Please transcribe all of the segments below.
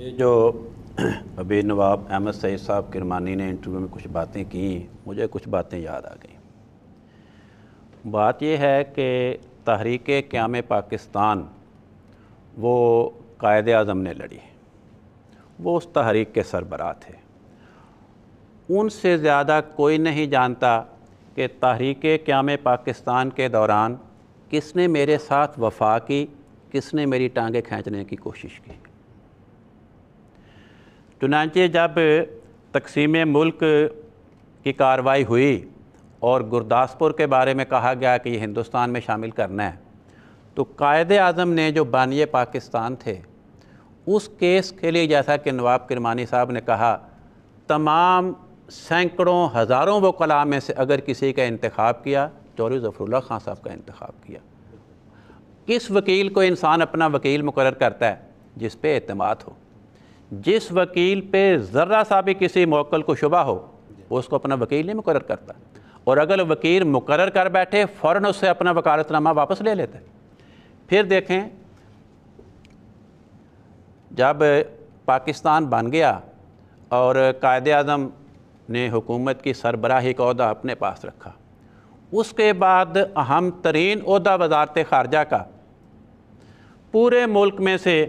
یہ جو ابھی نواب احمد سعید صاحب کرمانی نے انٹرویو میں کچھ باتیں کی، مجھے کچھ باتیں یاد آ گئیں۔ بات یہ ہے کہ تحریک قیام پاکستان وہ قائد اعظم نے لڑی، وہ اس تحریک کے سربراہ تھے۔ ان سے زیادہ کوئی نہیں جانتا کہ تحریک قیام پاکستان کے دوران کس نے میرے ساتھ وفا کی، کس نے میری ٹانگیں کھینچنے کی کوشش کی۔ چنانچہ جب تقسیم ملک کی کارروائی ہوئی اور گرداسپور کے بارے میں کہا گیا کہ یہ ہندوستان میں شامل کرنا ہے، تو قائد اعظم نے جو بانی پاکستان تھے اس کیس کے لیے، جیسا کہ نواب کرمانی صاحب نے کہا، تمام سینکڑوں ہزاروں وکلاء میں سے اگر کسی کا انتخاب کیا، چودھری ظفر اللہ خان صاحب کا انتخاب کیا۔ کس وکیل کو انسان اپنا وکیل مقرر کرتا ہے؟ جس پہ اعتماد ہو۔ جس وکیل پہ ذرہ سا بھی کسی موکل کو شبہ ہو، وہ اس کو اپنا وکیل نہیں مقرر کرتا، اور اگر وکیل مقرر کر بیٹھے فوراً اس سے اپنا وکالت نامہ واپس لے لیتے۔ پھر دیکھیں، جب پاکستان بن گیا اور قائد اعظم نے حکومت کی سربراہی کا عہدہ اپنے پاس رکھا، اس کے بعد اہم ترین عہدہ وزارت خارجہ کا پورے ملک میں سے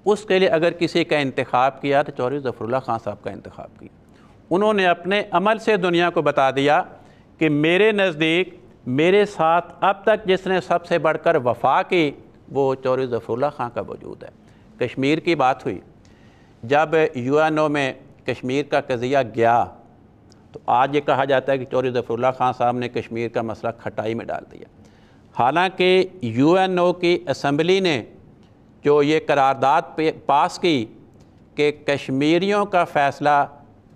اس کے لیے اگر کسی کا انتخاب کیا تو چودھری ظفر اللہ خان صاحب کا انتخاب کیا۔ انہوں نے اپنے عمل سے دنیا کو بتا دیا کہ میرے نزدیک میرے ساتھ اب تک جس نے سب سے بڑھ کر وفا کی وہ چودھری ظفر اللہ خان کا وجود ہے۔ کشمیر کی بات ہوئی، جب UNO میں کشمیر کا قضیہ گیا تو آج یہ کہا جاتا ہے کہ چودھری ظفر اللہ خان صاحب نے کشمیر کا مسئلہ کھٹائی میں ڈال دیا، حالانکہ UNO کی اسمبلی نے جو یہ قرارداد پاس کی کہ کشمیریوں کا فیصلہ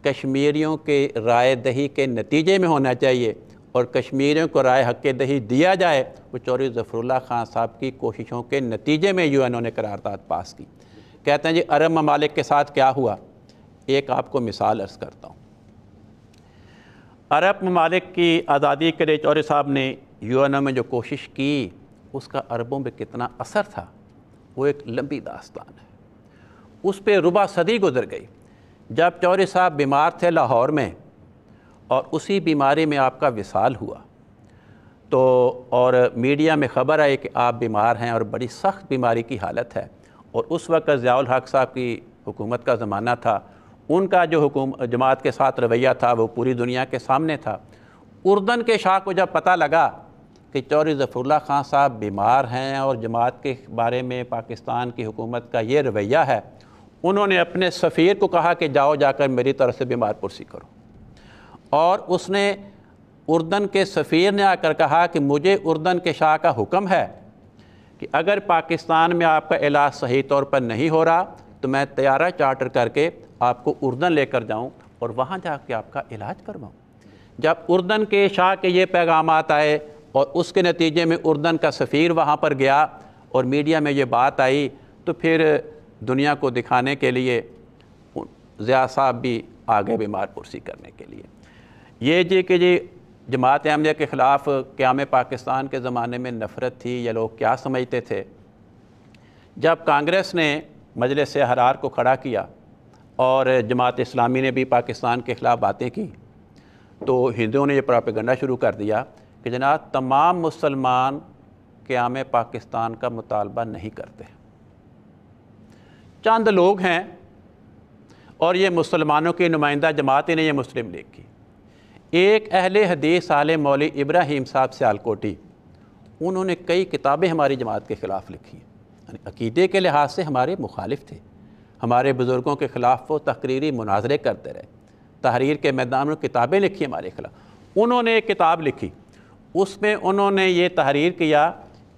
کشمیریوں کے رائے دہی کے نتیجے میں ہونا چاہیے اور کشمیریوں کو رائے حق دہی دیا جائے، وہ چودھری ظفر اللہ خان صاحب کی کوششوں کے نتیجے میں UNO نے قرارداد پاس کی۔ کہتے ہیں جی عرب ممالک کے ساتھ کیا ہوا؟ ایک آپ کو مثال عرض کرتا ہوں۔ عرب ممالک کی آزادی کے لیے چودھری صاحب نے UNO میں جو کوشش کی، اس کا عربوں پہ کتنا اثر تھا، وہ ایک لمبی داستان ہے۔ اس پہ ربع صدی گزر گئی۔ جب چودھری صاحب بیمار تھے لاہور میں اور اسی بیماری میں آپ کا وصال ہوا تو اور میڈیا میں خبر آئی کہ آپ بیمار ہیں اور بڑی سخت بیماری کی حالت ہے، اور اس وقت ضیاء الحق صاحب کی حکومت کا زمانہ تھا، ان کا جو جماعت کے ساتھ رویہ تھا وہ پوری دنیا کے سامنے تھا۔ اردن کے شاہ کو جب پتہ لگا کہ چودھری ظفر اللہ خان صاحب بیمار ہیں اور جماعت کے بارے میں پاکستان کی حکومت کا یہ رویہ ہے، انہوں نے اپنے سفیر کو کہا کہ جاؤ جا کر میری طرف سے بیمار پرسی کرو، اور اس نے اردن کے سفیر نے آ کر کہا کہ مجھے اردن کے شاہ کا حکم ہے کہ اگر پاکستان میں آپ کا علاج صحیح طور پر نہیں ہو رہا تو میں طیارہ چارٹر کر کے آپ کو اردن لے کر جاؤں اور وہاں جا کے آپ کا علاج کرواؤں۔ جب اردن کے شاہ کے یہ پیغامات آئے اور اس کے نتیجے میں اردن کا سفیر وہاں پر گیا اور میڈیا میں یہ بات آئی، تو پھر دنیا کو دکھانے کے لیے ضیاء صاحب بھی آگے بیمار پرسی کرنے کے لیے۔ یہ کہ جماعت احمدیہ کے خلاف قیام پاکستان کے زمانے میں نفرت تھی، یا لوگ کیا سمجھتے تھے؟ جب کانگریس نے مجلس احرار کو کھڑا کیا اور جماعت اسلامی نے بھی پاکستان کے خلاف باتیں کی، تو ہندوؤں نے یہ پروپیگنڈا شروع کر دیا کہ جناب تمام مسلمان قیام پاکستان کا مطالبہ نہیں کرتے، چند لوگ ہیں، اور یہ مسلمانوں کی نمائندہ جماعت ہی نہیں، یہ مسلم لیگ کی۔ ایک اہل حدیث عالم مولوی ابراہیم صاحب سیالکوٹی، انہوں نے کئی کتابیں ہماری جماعت کے خلاف لکھی، یعنی عقیدے کے لحاظ سے ہمارے مخالف تھے، ہمارے بزرگوں کے خلاف وہ تقریری مناظرے کرتے رہے، تحریر کے میدان میں کتابیں لکھی ہمارے خلاف۔ انہوں نے ایک کتاب لکھی، اس میں انہوں نے یہ تحریر کیا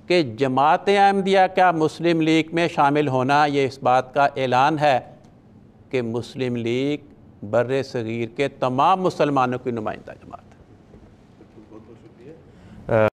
کہ جماعت احمدیہ کا مسلم لیگ میں شامل ہونا یہ اس بات کا اعلان ہے کہ مسلم لیگ بر صغیر کے تمام مسلمانوں کی نمائندہ جماعت ہے۔